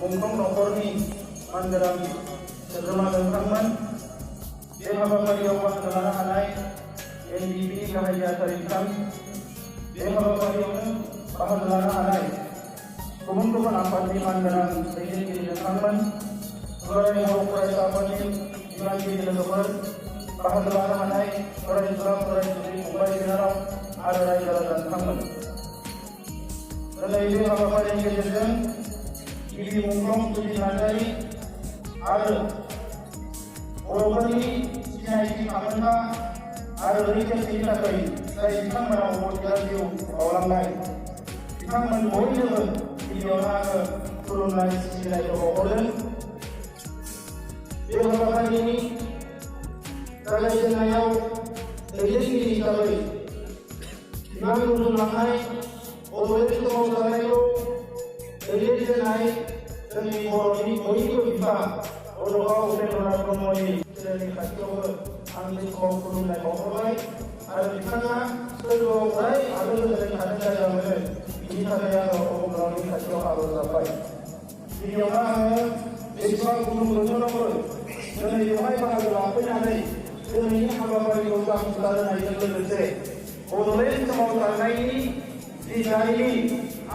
गंफ्रोम नखरनि मानगोनां सोद्रोमा नोंथांमोन, बे हाबाफारियाव बाहागो लानो हानाय एनडिपि गाहाय नेहाथारि बिथां, बे हाबाफारियावनो बाहागो लानो हानाय गुबुन गुबुन आफादनि मानगोनां दैदेनगिरि नोंथांमोन, दुलाराय बर' फरायसा आफादनि बिबानगिरि लोगोफोर, बाहागो लानो हानाय फरायसुला फरायसुलि फंबाय बिनानाव आरो रायजो राजा नोंथांमोन। दिनै बे हाबाफारिनि गेजेरजों गिबि मुंख्लं सुजित नार्जारि आरो बर'फोरनि सिनायथि थामोनथा आरो रैखाथिनि थाखाय जाय बिथांमोना अबथिरा जिउ बावलांनाय बिथांमोन बयनोबो गिबियावनो आङो खुलुमनाय सिबिनायखौ बावहरदों। बे हाबाफारिनि जागायजेननायाव दैदेनगिरि हिसाबै बिबान रुजुनलांनाय बड'लेण्ड सोमावसारनायखौ दैदेनजेननाय जोंनि बर'नि बयनिबो बिफा बड'फा उपेन्द्रनाथ ब्रह्मनि धोरोमनि खाथियावबो आंनि समाव खुलुमनाय बावहरबाय आरो बिथाङा सोरगोआव अराय आगोल गोजोनै थानो जायगा मोनो बिनि थाखाय आङो अबंलावनि खाथियाव आर'ज गाबबाय। गिबियावनो आङो बेसेबां गुदुं बोथोरावबो दिनै बेवहाय बाहागो लाफैनानै दिनैनि हाबाफारिखौ जाफुंसार होनायजों लोगोसे बड'लेण्ड सोमावसारनायनि जि जारिमिन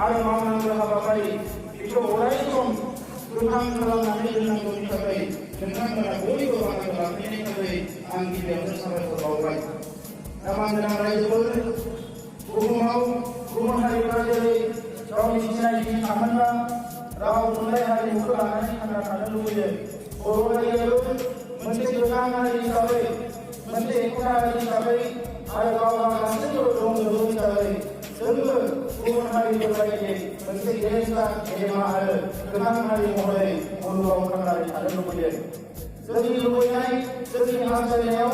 आरो मावनांगौ हाबाफारि बेखौ अराय सम गोथां खालामनानै दोननांगौनि थाखाय नोंथांमोना बयबो बाहागो लाफैनायनि थाखाय आं गिबियावनो साबायखर बावबाय। दा मानगोनां रायजोफोर, बुहुमाव गुबुन हारिफ्रा जेरै गावनि सिनायथि थामोनथा राव थुनलाइ हारिमुखौ लानानै थांना थानो लुबैयो, बर' हारियाबो मोनसे गोनां हारि हिसाबै, मोनसे एखुथा हारि हिसाबै आरो गावहा गासैबो दंजोबो हिसाबै जोंबो गुबुन हारिफोर बायदियै मोनसे गेरेमसा गेदेमा आरो गोनां हारि महरै मुलुगाव थांनानै थानो लुबैयो। जोंनि लुबैनाय, जोंनि हास्थायनायाव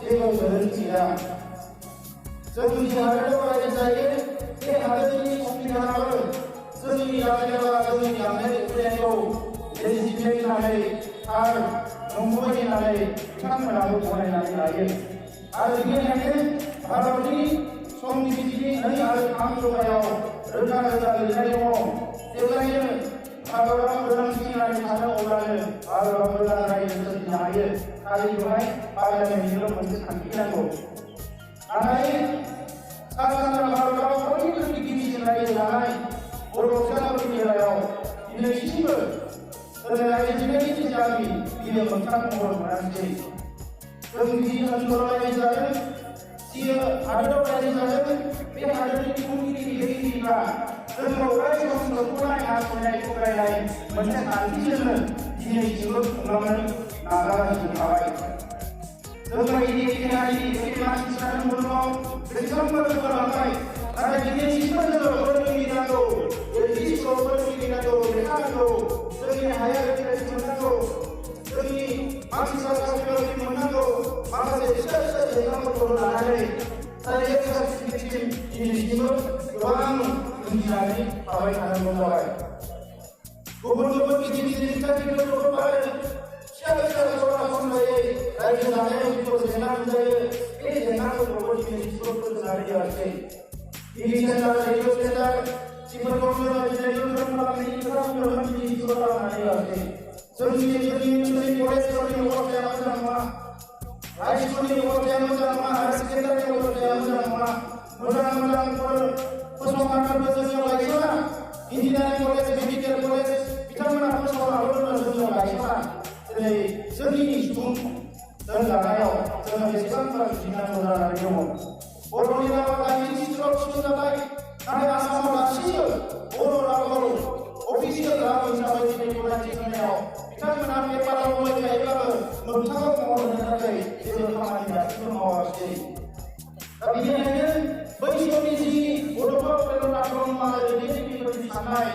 जेबो गोरोन्थि गैया। जों जि हादोराव रायजो जायो बे हादोरनि संबिधानाबो जोंनि रायजोआ जोंनि गांनाय उखैनायखौ लेजिटिमेट होननानै आरो नंगुबै होननानै बिथांमोनाबो गनायनानै लायो आरो बेनिखायनो भारतनि संबिजितनि 2 आरो 3 जखायाव रोखा रोखा लिरनाय दङ, जेब्लायनो भारतआ गोनांथि होननानै सानो अब्लानो भारतआ गोदान रायजो सोरजिनो हायो, खालि बेवहाय पार्लियामेन्टनिल' मोनसे थांखि नांगौ। नाथाय सा सानजा भारतआव बयनिख्रुइ गिबिसिन रायजो जानाय बर' फिसाफोरनि बेलायाव दिनैसिमबो रायजोनि जि गामि बियो मोगथां महर मोनाखिसै। जों जि ओनसोलाव रायजो जादों, जि हादोराव रायजो जादों, बे हादोरनि खुंगिरि दैदेनगिरिफ्रा जोंखौ अराय सम सोबख'नाय नासयनाय थगायनाय मोनसे खान्थिजोंनो दिनैसिमबो खुंलांनो नाजागासिनो थाबाय। जों बायदि एखे हारि एखे मानसिफ्रानो मुलुगाव बेसेबांबा जौगालांबाय, नाथाय दिनैसिमबो जोङो फोरोंगिरि नांगौ, एलपि स्कुलाव फोरोंगिरि नांगौ, लेखा नांगौ, जोंनि हायार इडुकेसन मोननांगौ, जोंनि मानसिफ्रा साख्रि मोननांगौ, माखासे फिसा फिसा जेंनाफोरखौ लानानै प्राइभेट साख्रिसिम दिनैसिमबो गोबां जुजिनानै थाबाय थानांगौ जाबाय। गुबुन गुबुन गिदिर गिदिर बिथांखिफोरखौ आरो फिसा फिसा सरासनस्रायै रायजो जानायाव जिफोर जेंना नुजायो बे जेंनाफोरखौबो दिनैसिमबो फोजोबनानै होआखै। टिभि सेन्टार, रेडिअ सेन्टार जिफोरखौ जोङो दिनै गोख्रों खालामनायनि खोथा बुंदोंमोन दिनैसिमबो खालामनानै होआखै। जोंनि ओनसोलनि कलेजफोरनि अबस्थाया मोजां नङा, हाइ स्कुलनि अबस्थाया मोजां नङा, हायार सेकेन्डारिनि अबस्थाया मोजां नङा, मोजां मोजां फसंथानफोरबो जोंनियाव गायसना, इन्जिनियारिं कलेज, मेडिकेल कलेज बिथांमोना फसंथानफोरबो जोंनियाव गायसना। दिनै जोंनि सुबुं दोनजानायाव जोङो बेसेबांबा जुजिनांगौ जानानै दङ। बर'नि रावा 80 स्कुलाव थिसनजाबाय, नाथाय आसामाव दासिमबो बर' रावखौ अफिसियेल राव हिसाबै दिनै गनायथि होनायाव बिथांमोना पेपाराव लिरखायोब्लाबो मोगथाङाव महर होनो थाखाय जेबो खामानि दासिमबो मावाखिसै। दा बेनिखायनो बै समनि जि बड'फा उपेन्द्रनाथ ब्रह्म आरो दैदेनगिरिफोरनि साननाय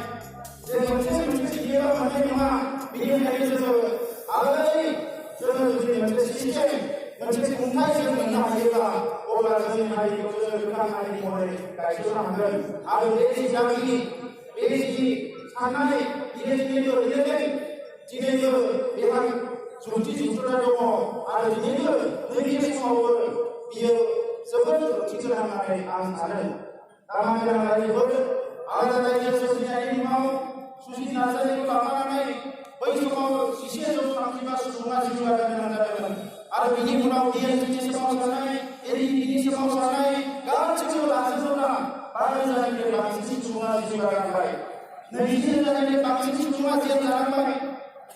जे मोनसे गैयाबा मोनसे नङा, बेनिखायनो जोङो आगोलै जोङो जुदि मोनसे सिस्टेम, मोनसे खुंथाय जों मोननो हायोब्ला अब्ला जोंनि हारिखौ जोङो गोनां हारि महरै गायसननो हागोन आरो बे जि जागि, बे जि साननाय दिनैबो बेहा जुक्ति जुक्तुरा दङ आरो दिनैबो नैबे समावबो बियो जोबोद ओंथि गोनां होननानै आं सानो। दा मानगोनां रायजोफोर, आलादा रायजो सोरजिनायनि उनाव सुजित नार्जारिखौ लाफानानै सुबुङा जिउ गारनो गोनां जादोंमोन आरो बिनि उनाव DNTनि सोमावसारनाय ABSUनि सोमावसारनाय गासैबो लाजोबोब्ला 12,000निफ्राय बांसिन सुबुङा जिउ गारनांबाय 20,000निफ्राय बांसिन सुबुङा जेल जानांबाय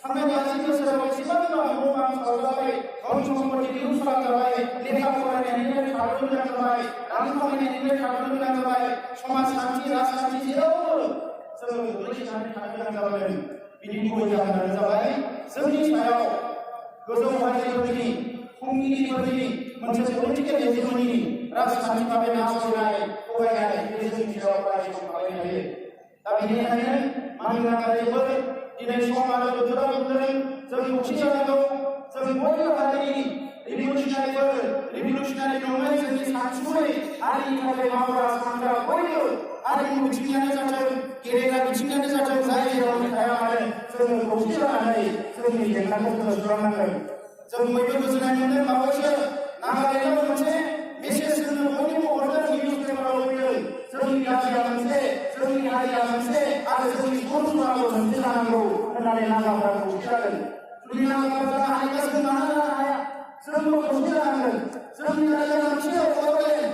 थांनाय 50 बोसोराव एसेबांबा न' बां सावजाबाय धन सम्पति लुट खालामजाबाय लेखा फरायनायनिफ्राय थाबोनो गोनां जाबाय रां खामायनायनिफ्राय थाबोनो गोनां जाबाय समाजखान्थि राजखान्थि जेरावबो जोङो गोग्लैसोनानै थानो गोनां जादों बिनि गुबै जाहोनानो जाबाय जोंनि सायाव गोजौ हारिफोरनि खुंगिरिफोरनि मोनसे पलिटिकेल हेजेमनि राजखान्थि भाबै नासयनाय थगायनाय बे जोंनि सायाव अराय सम थाबाय थायो दा बेनिखायनो मानगोनां रायजोफोर दिनै सम आरो बोथोरा बुंदों जों खौसे जानांगौ जों बयबो हारिनि रिभलिउसनारि नङै जोंनि सानसुमै हारिनि थाखाय मावग्रा सानग्रा बयबो हारिमु बिथिङानो जाथों गेलेग्रा बिथिङानो जाथों जाय जेरावनो थाया मानो जोङो खौसे जानानै जोंनि जेंनाखौ फोजोबस्रांनांगोन जों बयबो गोजोननाय मोनदों बावैसो नागालेण्डआव मोनसे मेसेज जोंनो बयनिबो हरदों निउस पेपाराव फैदों जोंनि जातिया मोनसे जोंनि हारिया मोनसे आरो जोंनि बर'फोराबो मोनसे जानांगौ होननानै नागाफोरा खौसे जादों जुदि नागाफोरा जानो हायोब्ला जों मानो जानो हाया जोंबो खौसे जानांगोन जोंनि जातिया मोनसे बड'लेण्ड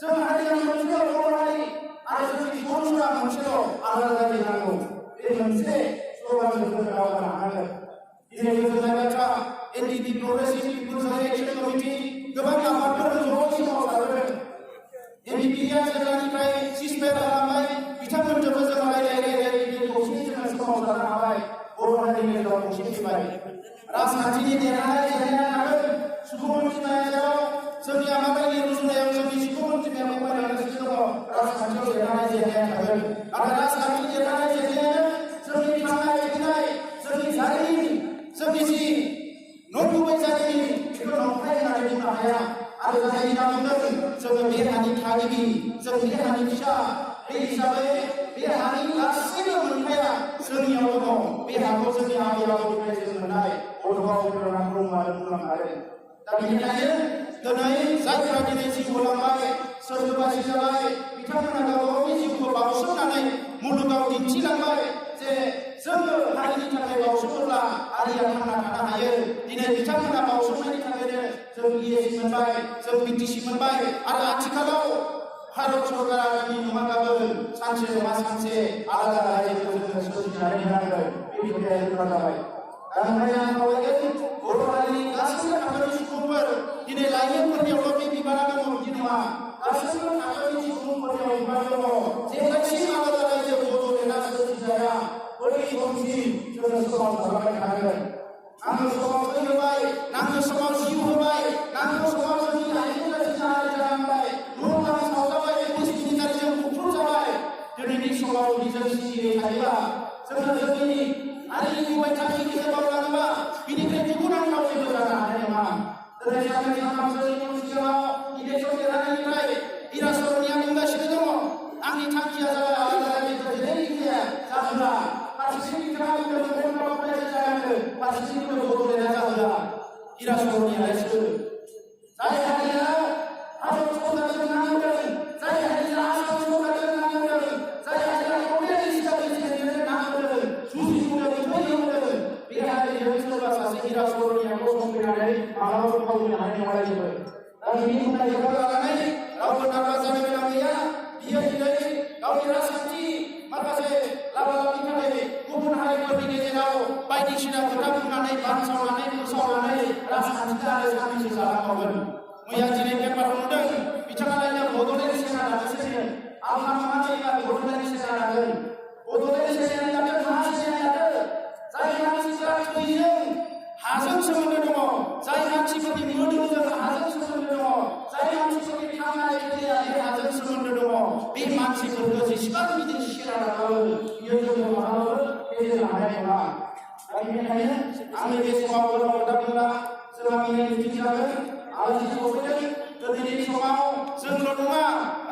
जों हारिया मोनसे बर' हारि आरो जोंनि बर'फोरा मोनसेल' आलादा जाति जानांगौ बे मोनसे स्ल'गानजों जों दावगानो हानांगोन दिनै गोजोननाय बाथ्रा एनडिपि प्रग्रेसिभ पिपुल्स एक्सन कमिटि गोबां आफादफोर ज'यै मावसारदों एनडिपिआ जेब्लानिफ्राय सिसपेयार खालामबाय बिथांमोनजोंबो जों रायज्लायै खौसेयै जोङो सोमावसारनो हाबाय बर' हारिनि गेजेराव खौसे फैबाय राजखान्थिनि देरहानाय जेंनाया थागोन सुबुं अनजिमायाव जोंनि आमाबायनि रुजुनायाव जोंनि सुबुं अनजिमाया खमायलांगासिनो दङ राजखान्थियाव देरहानाय जेंनाया थागोन आरो राजखान्थि देरहानाय जेंनायानो जोंनि थांनाय फैनाय जोंनि जारिमिन जोंनि जि नंगुबै जारिमिन बेखौ नंखाय होननानै बुंनो हाया आरो जायनि नामजों जोङो बे हानि थागिबि जों बे हानि फिसा बे हिसाबै बे हानि गासैबो मोनथाया जोंनियाव दङ बे हाखौ जोंनि आबै आबौनिफ्राय जों मोननाय बड'आव बुंलांनानै बुंलांखादों दा बेनिखायनो दिनै जायफोरा दिनै जिउ होलांबाय सोरगोबासि जाबाय बिथांमोना गाव गावनि जिउखौ बाउसोमनानै मुलुगाव दिन्थिलांबाय जे जोङो हारिनि थाखाय बाउसोमोब्ला हारिया थांना थानो हायो दिनै बिथांमोना बाउसोमनायनि थाखायनो जों EAC मोनबाय जों BTC मोनबाय आरो आथिखालाव भारत सरकारा जोंनि नङा गाबोन सानसे नङा सानसे आलादा रायजोखौ जोङो सोरजिनानै होनांगोन बे खोथाया रोखा जाबाय दा ओंखायनो आं खावलायगोन बर' हारिनि गासैबो थाखोनि सुबुंफोर दिनै लाइमोनफोरनियावल' बे बिबाना दङ बिदि नङा गासैबो थाखोनि सुबुंफोरनियाव बिबान दङ जेब्लासिम आलादा रायजो बड'लेण्डआ सोरजिजाया बै समसिम जोङो सोमावसारलांबाय थानांगोन नांगौ समाव दै होबाय नांगौ समाव जिउ होबाय नांगौ समाव जोंनि आइजोफोरा जिनाहारि जालांबाय न' बां सावजाबाय पुलिसनि दारिजों खुख्रुब जाबाय दिनैनि समाव जों सिरियै थायोब्ला जोङो जोंनि हारिनि गुबै थांखिखौ जों मावलाङोबा बिनिफ्राय गुबुन रावनिबो जानो हानाय नङा दिनै साननै सानथामसो सिगाङाव इलेक्सन देरहानायनिफ्राय इरासरनिया बुंगासिनो दङ आंनि थांखिया जाबाय आलादा रायजो जेरैखिजाया जाहोआ फारसेथिं बिथाङा बुंदों बड'लेण्डआव रायजो जानांगौ फारसेथिं बुंदों बड'लेण्डआ जाहोआ इरासरनियालायसो जाय हारिया भारत सरकारजों नांदों जाय हारिया आसाम सरकारजों नांदों जाय हारिया कमिउनिस्ट इस्टाब्लिशमेन्टजों नांदों जुजिबोदों थैबोदों बे हारिजों सोरबा सासे इरासरनियाखौ संफैनानै मालाबाबो फावनो हानाय नङा रायजोफोर दा बिनि बुंनायखौ लानानै रावबो नाराज जानो गोनां गैया बियो दिनै गावनि राजखान्थि माखासे लाबालाबनि थाखाय गुबुन हारिफोरनि गेजेराव बायदिसिना खोथा बुंनानै बानसावनानै फोसावनानै राजखान्थि आरो सानैसो जालांबावगोन मैया दिनै पेपाराव नुदों बिथाङालायनो बड'लेण्ड सेना दानोसैनो आंहा मानसिफ्रा बड'लेण्ड सेना दागोन बड'लेण्ड सेनानि दाथों हा सेनानि दाथों जाय मानसिफ्रा थैजों हाजों सोमोन्दो दङ जाय मानसिफोरनि मोदोमजों हाजों सोमोन्दो दङ जाय मानसिफोरनि थांनाय फैनाया बे हाजों सोमोन्दो दङ बे मानसिफोरखौ जेसेबां गिदिर सेना दाबाबो बियो जोंखौ मालाबाबो फेजेननो हानाय नङा दा बेनिखायनो आंनि बे समाव गोलाव खोथा बुंला जों आंनि मिटिं जागोन आलासि सफैदों दिनैनि समाव जोंल' नङा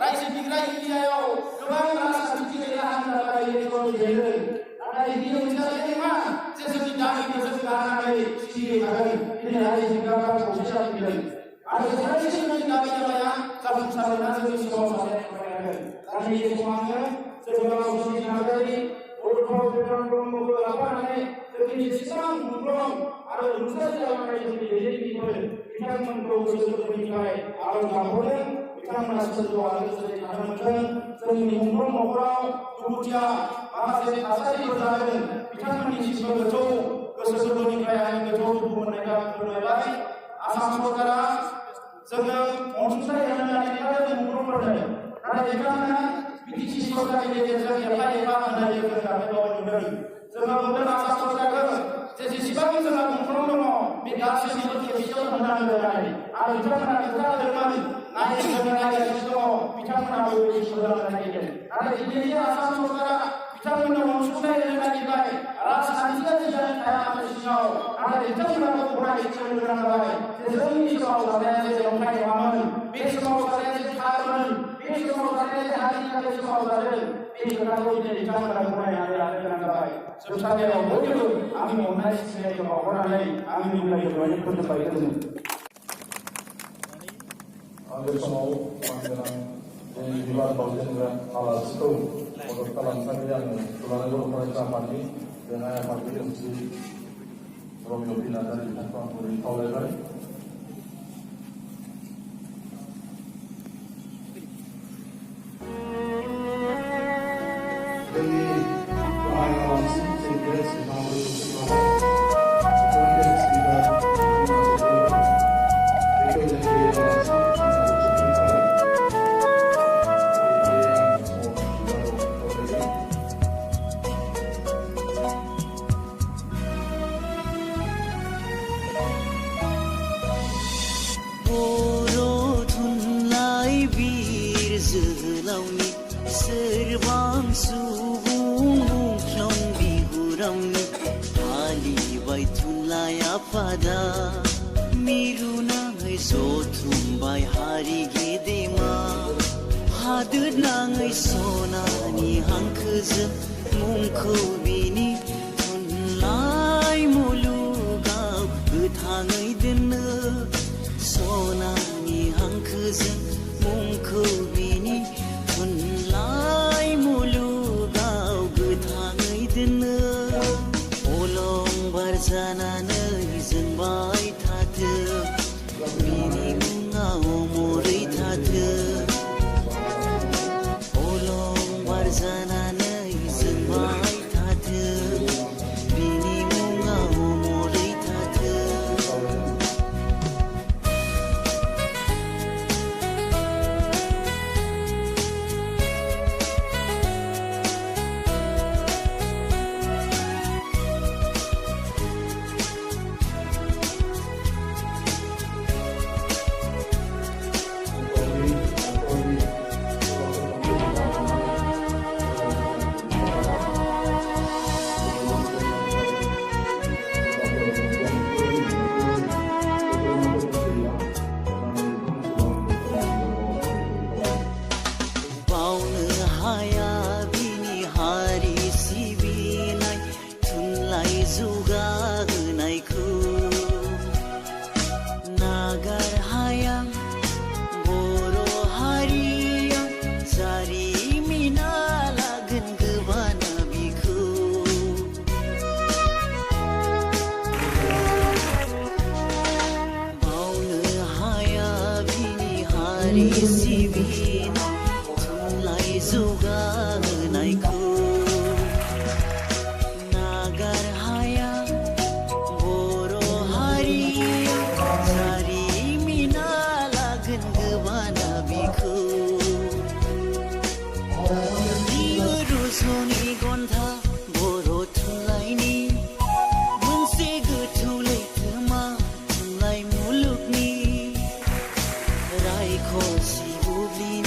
रायजो बिग्राय एरियायाव गोबां राजखान्थि गेलेग्रा हान्जाफोरा इलेक्सन गेलेदों नाथाय बियो मोनसे नङा जे जोंनि दाबिखौ जों लानानै सिरियै थागोन दिनै रायजो बिग्राफ्रा खौसे जाफैदों आरो जेब्लासिम जोंनि दाबि दाबाया जाफुंसारोब्ला जोंनि सोमावसारनाया फरायनांगोन दा नैबे समाव आङो जोहोलाव जोंनि नाजारि बड'फा ब्रह्मखौ लाफानानै जोंनि जेसेबां मुंख्लं आरो बिथांमोना सोरगोआव गोजोनै थानो मोनथों जोंनि मोनफ्रोम न'खराव दुखुथिया माखासे थासारिफोर जादों बिथांमोननिसिमबो गोथौ गोसो गोरबोनिफ्राय आं गोथौ दुखु मोननायखौ फोरमायबाय आसाम सरकारा जोंनो अनसुंथाइ होनानै जों मोनफ्रोमफोरनो नाथाय बिथांमोना बिटिसि सरकारनि गेजेरजों एफा एफा होनाय जों गामियाव नुदों जोङो मोनदों आसाम सरकारखौ जेसेबां जोंहा मुंख्लं दङ बे गासैनिबो खेबसेयाव होनांगोन होननानै आरो बिथांमोना खोथा होदोंमोन नाथाय जोङो नायगासिनो दङ बिथांमोनाबो बेबायदि होलांनो नागिरदों नाथाय दिनैनि आसाम सरकारा बिथांमोननो अनसुंथाइ होनो नागिरबाय राजखान्थिया जिरायना थाया मानो सिङाव नाथाय बिथांमोनाबो गनायथि होनो गोनां जाबाय जे जोंनि समाव जानाया जे नंखाय नङामोन बे समाव जानाया जे थारमोन बे समाव जानाया जे हारिनि थाखाय समाव जादों बे खोथाखौ दिनै बिथांमोना गनायनानै लानो गोनां जाबाय जोबथारनायाव बयबो आंनि अननाय सिबिनायखौ बावहरनानै आंनि बुंनायखौ फोजोबबाय गोजोन बे समाव मानगोनां जोंनि बिबान बावजेनग्रा आलासिखौ मदद खालामनो थाखाय आङो दुलाराय बर' फरायसा आफादनि लेङाइ आफादगिरि ओंथि रबिअ पि नार्जारि बिथांखौ आं गुरै खावलायबाय जोंनि गाहाय आलासि सेक्रेटारि सिगाङाव जोहोलावनि सोरबां सुबुं मुंख्लं बिहुरावनि फालिबाय थुनलाइ आफादा मिरु नाङै जथुमबाय हारि गेदेमा हादोर नाङै सनानि हांखोजों मुंखौ बिनि थुनलाइ मुलुगाव गोथाङै दोननो सनानि हांखोजों मुंखौ बिनि थुनलाइ मुलुगाव गोथाङै दोननो अलंबार जानानै जोंबाय थाथो बिनि मुङा अमरै थाथो अलंबार जानानै जोंबाय थाथो बिनि मुङा अमरै थाथो थुनलाइ जौगाहोनायखौ नागार हाया बर' हारिया जारिमिना लागोन गोबाना बिखौ बियो रजनि गन्था बर' थुनलाइनि मोनसे गोथौ लैथोमा थुनलाइ मुलुगनि रायख'सि बुब्लिनि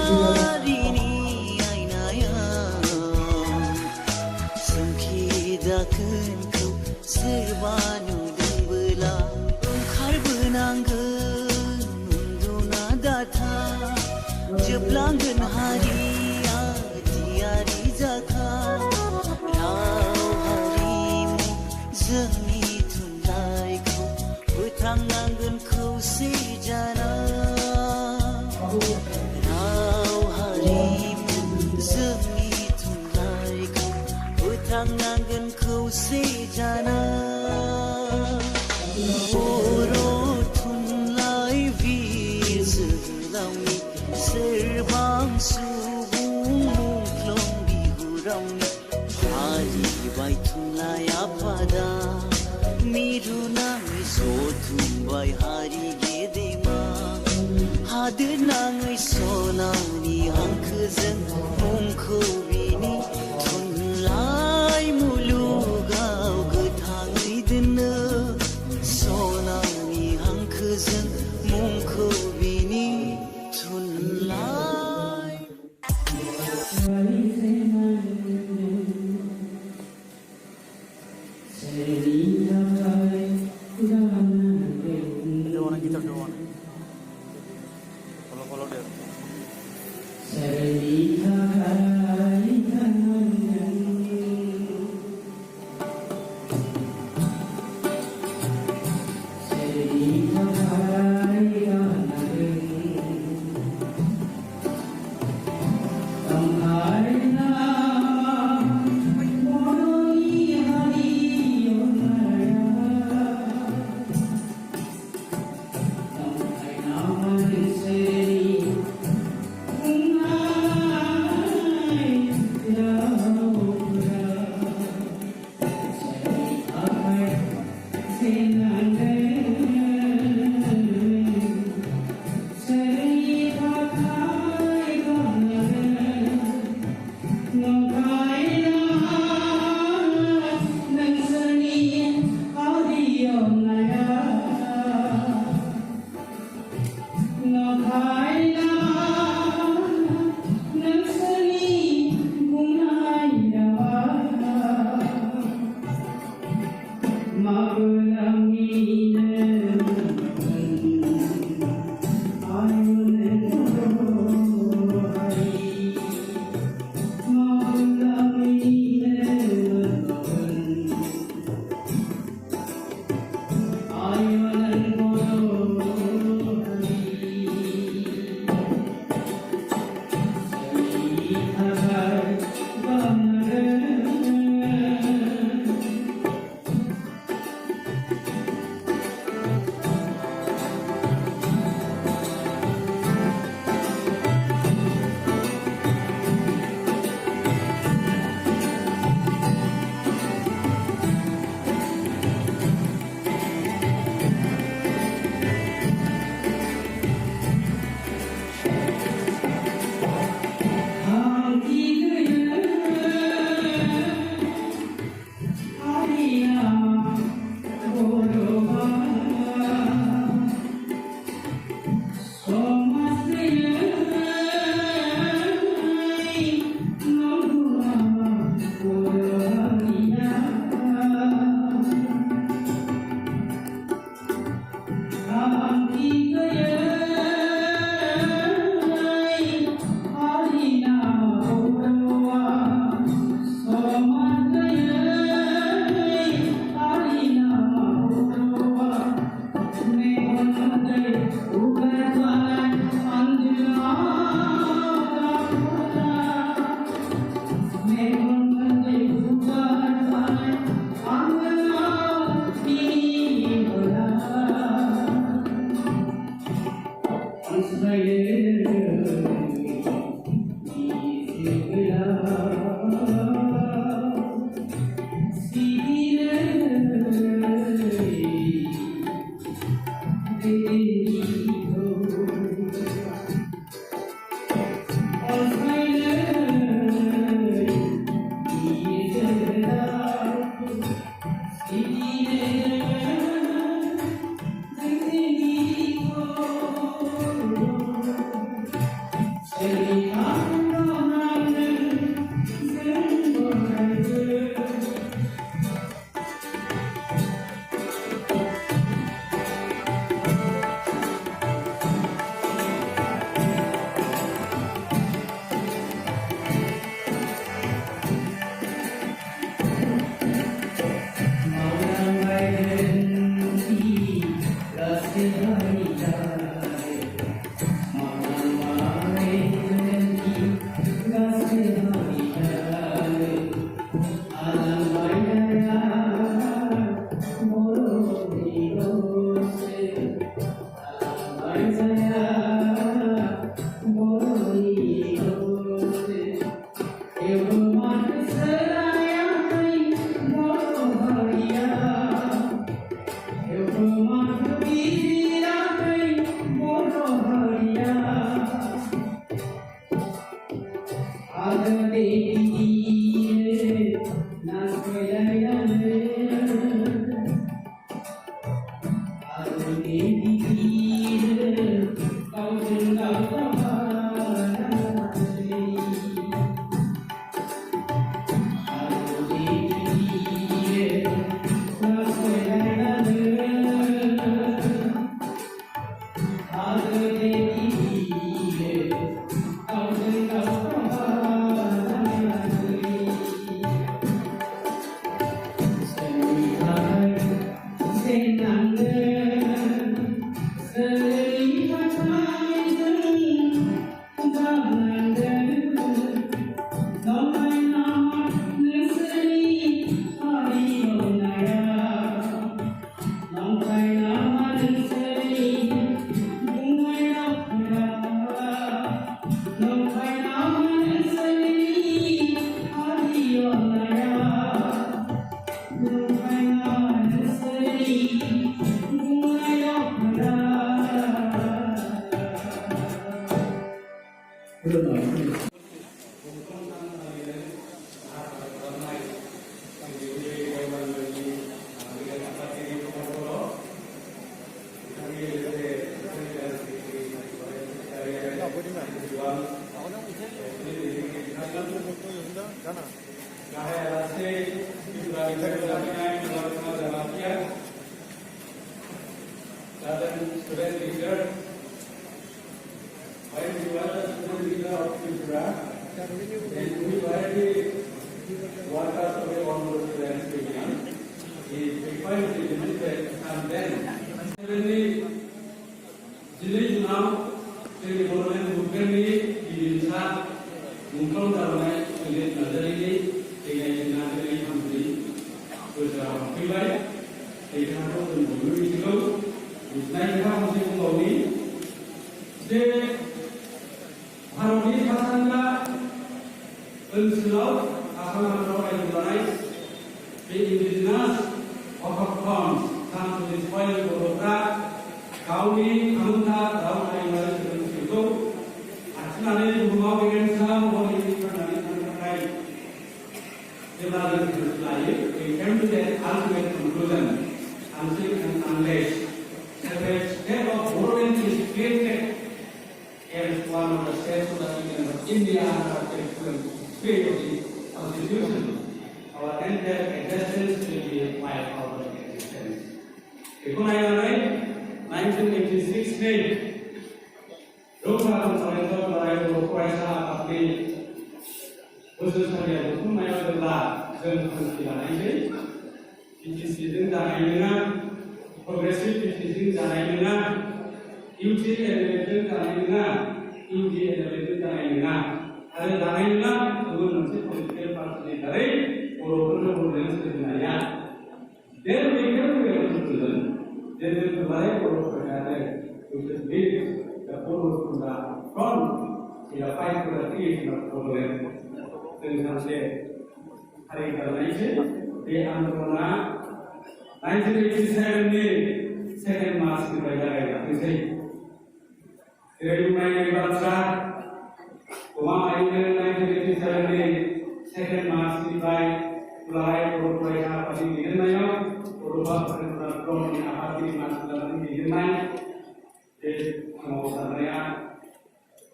हारिनि आयनायाव सोंखिदाखोनखौ सोरबा नुदोंबोला ओंखारबोनांगोन उन्दुना दाथा जोबलांगोन हारिया थियारि जाखा राव हारिमु जोंनि थुनलाइखौ फोथांनांगोन खौसे जाना राव हारिमु जोंनि थुनलाइखौ फोथांनांगोन खौसे जाना बर' थुनलाइ बिर जोहोलावनि सोरबां सुबुं मुंख्लं बिहुरावनि फालिबाय थुनलाइ आफादा मिरु नाङै जथुमबाय हारि गेदेमा हादोर नाङै सनानि हांखोजों मुंखौ बिनि थुनलाइ मुलुगाव गोथाङै दोननो सनानि हांखोजों मुंखौ बिनि थुनलाइ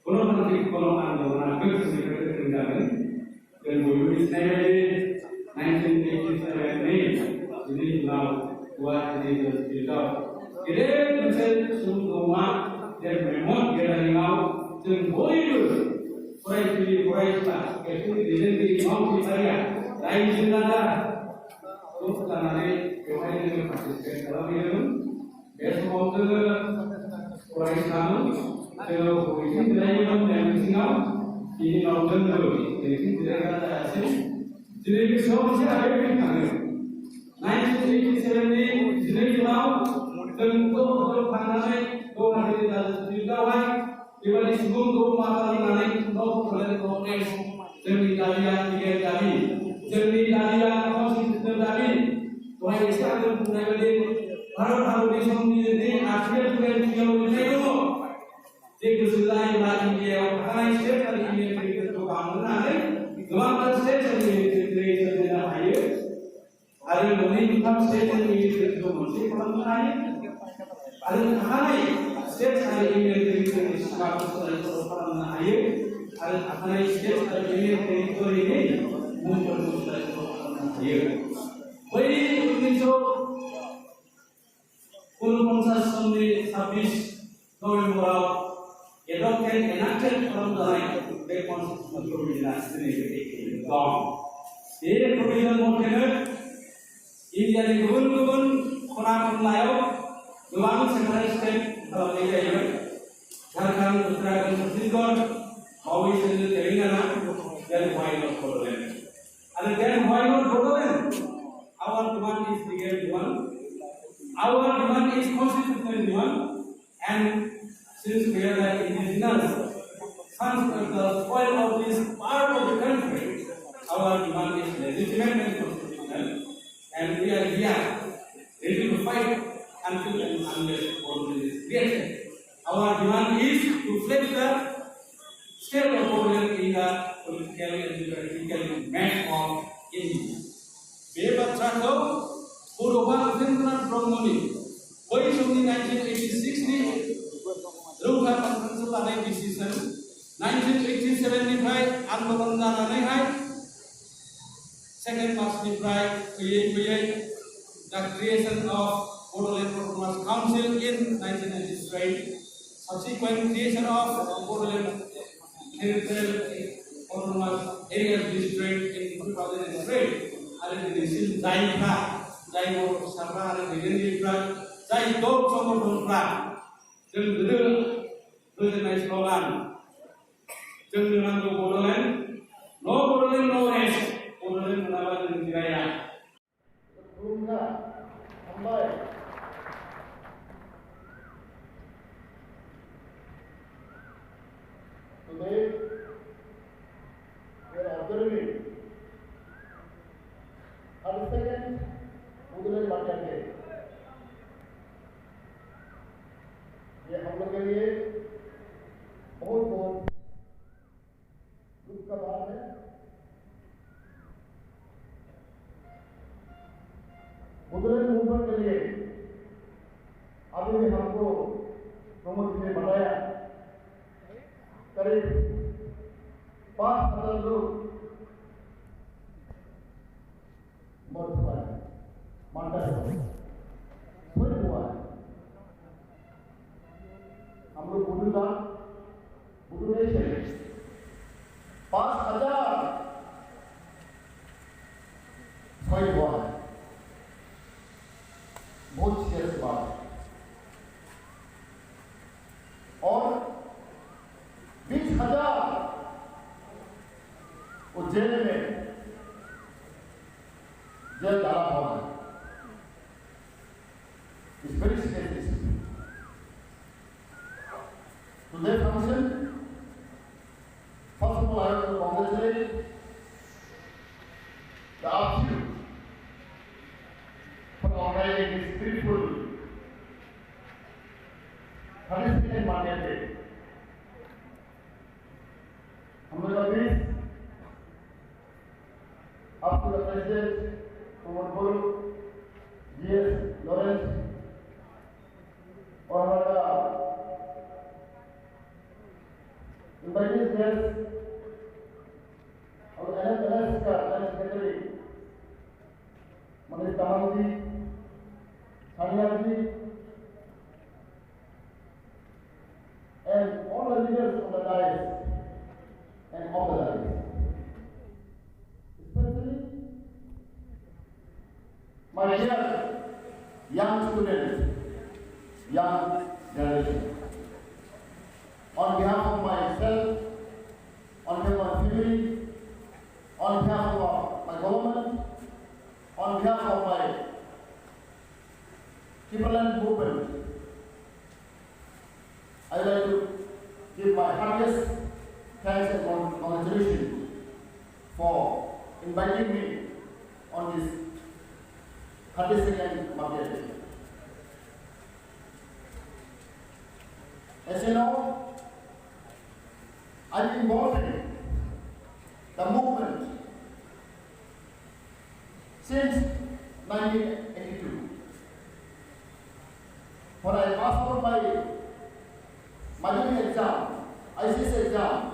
Boro di golongan ke kesenjangan dan bulu saya 1987 ini lalu buat di hospital. Jadi mencari sumber dan memang dia tinggal dan boleh proyek itu di mau saya lain jelas terus karena kemarin dengan partisipasi dalam itu besok proyek kamu kalau ini tidak yang tinggal ini lakukan dulu jadi tidak ada hasil jadi semua ada yang kami 1987 ini jadi mau tentu pandangan dua hari juga dibalik sebelum rumah kali no boleh progres demi kalian tiga kali demi kalian konsisten tadi tuhan Yesus akan menjadi baru disembunyi akhir bulan dia itu jika sudah lagi dia karena setiap kali ini kita bangunan Tuhan setiap kali kita tidak air ada yang setiap kali kita mesti bangunan ada hari setiap kali ini kita Al-Quran ayat Al-Quran setiap kali teritori ini muncul Al-Quran ayat. Baik itu Undang-Undang habis November adopted enacted from the Constitution provision ini. Ini provision mungkin ini dari gubernur Quran layak Tuhan sekarang step kalau dia Jarkan Uttarakhand Chhattisgarh, Maui Sindh Telangana, then why not Bodoland? And then why not Bodoland? Our demand is legal one. Our demand is constitutional one. And since we are the indigenous sons of the soil of this part of the country, our demand is legitimate and constitutional. And we are here ready to fight until and unless Bodoland is created. Our demand is to flex the state of Bodoland in the political and geographical map of India. Bebat Chako, Bodoland Central Brahmoni, Boys of the 1986 ni, Ruka Conference decision, 1987 ni Pride, Andolan Hai, second March ni Pride, create the creation of Bodoland Performance Council in 1993. Subsequent creation of Bodoland Territorial Autonomous Area District in 2003, ada di sini Jaipra, Jaipur Sabra, ada di Jaipra, Jaipur Somodonpra, dan dengan slogan, dengan Bodoland, no Bodoland, no rest, Bodoland melawan dengan Jiraya. Sebelumnya, sampai today, we are observing 32nd Bodoland Martyr Day. ये हम लोग के लिए बहुत दुख का बात है। बोडोलैंड मूवमेंट के लिए अभी भी हमको प्रमुख ने बताया करीब 5,000 लोग मर चुका है, मार्टर हुआ है। हम लोग बुडुनेशन 5,000 शहीद हुआ है, बहुत सीरियस बात है। और 20,000 वो जेल डाला हुआ है। इस very serious today's function, first of all, I have to congratulate the ABSU for organizing this beautiful 32nd Martyr Day. हम लोग अभी आपको प्रेसिडेंट बोरो जीएस लॉरेंस और हमारा invited here, our NFLS Secretary, Mr. Tamalji, Sanyaji, and all the leaders of the dais and of the dais. Especially my dear young students, young generation. On behalf of myself, on behalf of my family, on behalf of my government, on behalf of my BODOLAND movement, I would like to give my heartiest thanks and congratulations for inviting me on this 32nd birthday. As you know, I've been involved in the movement since 1982. When I passed out my mathematics exam, ICS exam,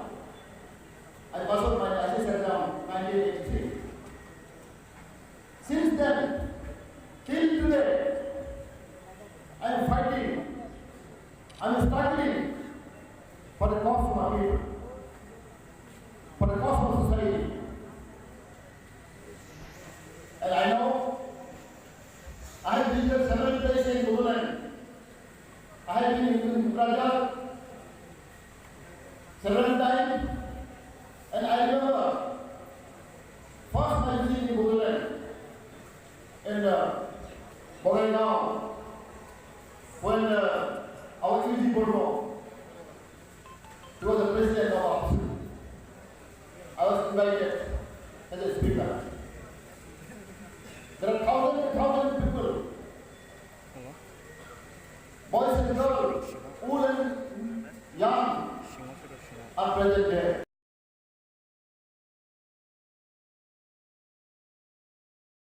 I passed out my ICS exam 1983. Since then, till today, I am fighting, I am struggling for the cause of my people, for the cause of society. And I know I have visited several places in BODOLAND. I have been in Raja several times, and I remember first my visit in BODOLAND in Boro, when our UG Boro, he was the president of ABSU. I was invited as a speaker. There are thousands and thousands of people, boys and girls, old and young, are present there.